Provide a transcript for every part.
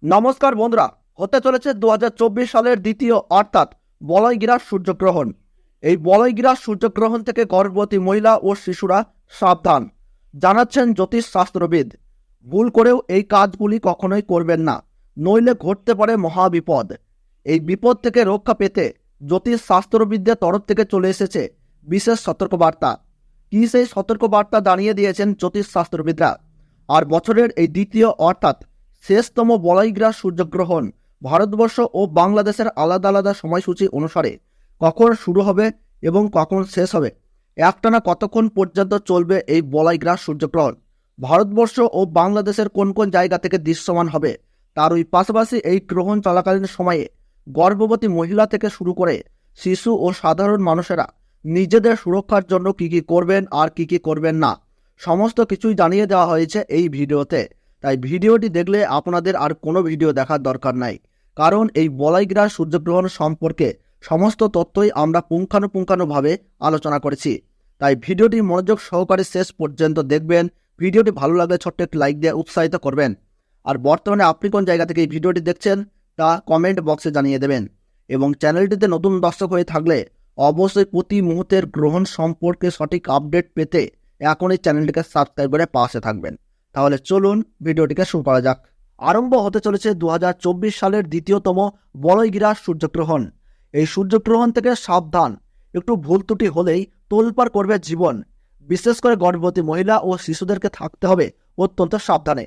নমস্কার বন্ধুরা, হতে চলেছে 2024 সালের দ্বিতীয় অর্থাৎ বলয়গ্রাস সূর্যগ্রহণ। এই বলয়গ্রাস সূর্যগ্রহণ থেকে গর্ভবতী মহিলা ও শিশুরা সাবধান, জানাচ্ছেন জ্যোতিষ শাস্ত্রবিদ। ভুল করেও এই কাজগুলি কখনোই করবেন না, নইলে ঘটতে পারে মহাবিপদ। এই বিপদ থেকে রক্ষা পেতে জ্যোতিষ শাস্ত্রবিদদের তরফ থেকে চলে এসেছে বিশেষ সতর্কবার্তা। কি সেই সতর্কবার্তা জানিয়ে দিয়েছেন জ্যোতিষ শাস্ত্রবিদরা। আর বছরের এই দ্বিতীয় অর্থাৎ শেষতম বলয়গ্রাস সূর্যগ্রহণ ভারতবর্ষ ও বাংলাদেশের আলাদা আলাদা সময়সূচি অনুসারে কখন শুরু হবে এবং কখন শেষ হবে, একটানা কতক্ষণ পর্যন্ত চলবে এই বলয়গ্রাস সূর্যগ্রহণ, ভারতবর্ষ ও বাংলাদেশের কোন কোন জায়গা থেকে দৃশ্যমান হবে, তার ওই পাশাপাশি এই গ্রহণ চলাকালীন সময়ে গর্ভবতী মহিলা থেকে শুরু করে শিশু ও সাধারণ মানুষেরা নিজেদের সুরক্ষার জন্য কী কী করবেন আর কী কী করবেন না, সমস্ত কিছুই জানিয়ে দেওয়া হয়েছে এই ভিডিওতে। তাই ভিডিওটি দেখলে আপনাদের আর কোনো ভিডিও দেখার দরকার নাই, কারণ এই বলয়গ্রাস সূর্যগ্রহণ সম্পর্কে সমস্ত তথ্যই আমরা পুঙ্খানুপুঙ্খানুভাবে আলোচনা করেছি। তাই ভিডিওটি মনোযোগ সহকারে শেষ পর্যন্ত দেখবেন। ভিডিওটি ভালো লাগলে ছোট্ট একটি লাইক দিয়ে উৎসাহিত করবেন। আর বর্তমানে আপনি কোন জায়গা থেকে এই ভিডিওটি দেখছেন তা কমেন্ট বক্সে জানিয়ে দেবেন। এবং চ্যানেলটিতে নতুন দর্শক হয়ে থাকলে অবশ্যই প্রতি মুহূর্তের গ্রহণ সম্পর্কে সঠিক আপডেট পেতে এখনই চ্যানেলটিকে সাবস্ক্রাইব করে পাশে থাকবেন। তাহলে চলুন ভিডিওটিকে শুরু করা যাক। আরম্ভ হতে চলেছে 2024 সালের দ্বিতীয়তম বলয়গ্রাস সূর্যগ্রহণ। এই সূর্যগ্রহণ থেকে সাবধান, একটু ভুল ত্রুটি হলেই তোলপাড় করবে জীবন। বিশেষ করে গর্ভবতী মহিলা ও শিশুদেরকে থাকতে হবে অত্যন্ত সাবধানে।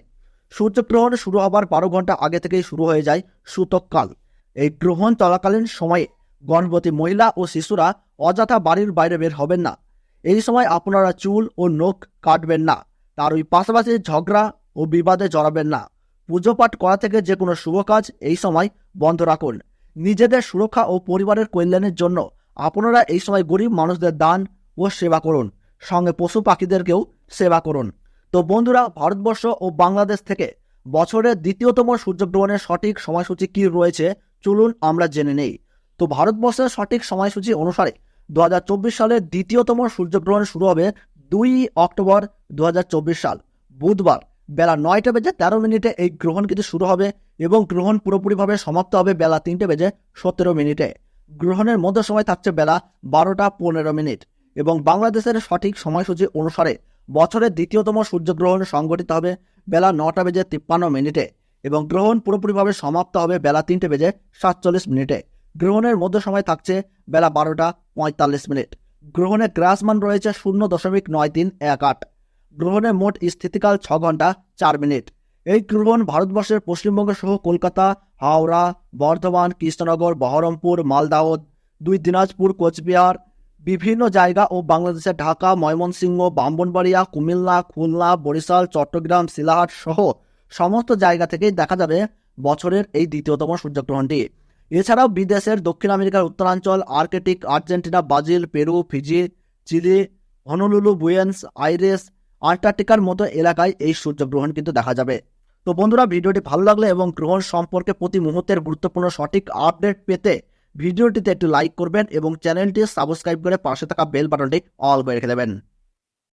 সূর্যগ্রহণ শুরু হবার 12 ঘন্টা আগে থেকেই শুরু হয়ে যায় সূতককাল। এই গ্রহণ চলাকালীন সময়ে গর্ভবতী মহিলা ও শিশুরা অযথা বাড়ির বাইরে বের হবেন না। এই সময় আপনারা চুল ও নখ কাটবেন না, তার ওই পাশাপাশি ঝগড়া ও বিবাদে জড়াবেন না। পুজো পাঠ করা থেকে যে কোনো শুভ কাজ এই সময় বন্ধ রাখুন। নিজেদের সুরক্ষা ও পরিবারের কল্যাণের জন্য আপনারা এই সময় গরিব মানুষদের দান ও সেবা করুন, সঙ্গে পশু পাখিদেরকেও সেবা করুন। তো বন্ধুরা, ভারতবর্ষ ও বাংলাদেশ থেকে বছরের দ্বিতীয়তম সূর্যগ্রহণের সঠিক সময়সূচি কী রয়েছে চলুন আমরা জেনে নেই। তো ভারতবর্ষের সঠিক সময়সূচি অনুসারে 2024 সালের দ্বিতীয়তম সূর্যগ্রহণ শুরু হবে 2 অক্টোবর 2024 সাল বুধবার বেলা 9টা বেজে 13 মিনিটে এই গ্রহণ কিন্তু শুরু হবে এবং গ্রহণ পুরোপুরিভাবে সমাপ্ত হবে বেলা 3টে বেজে 17 মিনিটে। গ্রহণের মধ্য সময় থাকছে বেলা 12টা 15 মিনিট। এবং বাংলাদেশের সঠিক সময়সূচি অনুসারে বছরের দ্বিতীয়তম সূর্যগ্রহণ সংঘটিত হবে বেলা 9টা বেজে 53 মিনিটে এবং গ্রহণ পুরোপুরিভাবে সমাপ্ত হবে বেলা 3টে বেজে 47 মিনিটে। গ্রহণের মধ্য সময় থাকছে বেলা 12টা 45 মিনিট। গ্রহণের গ্রাসমান রয়েছে 0.9318। গ্রহণের মোট স্থিতিকাল 6 ঘন্টা 4 মিনিট। এই গ্রহণ ভারতবর্ষের পশ্চিমবঙ্গ সহ কলকাতা, হাওড়া, বর্ধমান, কৃষ্ণনগর, বহরমপুর, মালদাহ, 2 দিনাজপুর, কোচবিহার, বিভিন্ন জায়গা ও বাংলাদেশের ঢাকা, ময়মনসিংহ, ব্রাহ্মণবাড়িয়া, কুমিল্লা, খুলনা, বরিশাল, চট্টগ্রাম, শিলাহাট সহ সমস্ত জায়গা থেকেই দেখা যাবে বছরের এই দ্বিতীয়তম সূর্যগ্রহণটি। এছাড়াও বিদেশের দক্ষিণ আমেরিকার উত্তরাঞ্চল, Arctic, Argentina, Brazil, Peru, Fiji, Chile, Honolulu, Buenos Aires, আন্টার্কটিকার মতো এলাকায় এই সূর্যগ্রহণ কিন্তু দেখা যাবে। তো বন্ধুরা, ভিডিওটি ভালো লাগলে এবং গ্রহণ সম্পর্কে প্রতি মুহূর্তের গুরুত্বপূর্ণ সঠিক আপডেট পেতে ভিডিওটিতে একটু লাইক করবেন এবং চ্যানেলটি সাবস্ক্রাইব করে পাশে থাকা বেল বাটনটি অল করে রেখে দেবেন।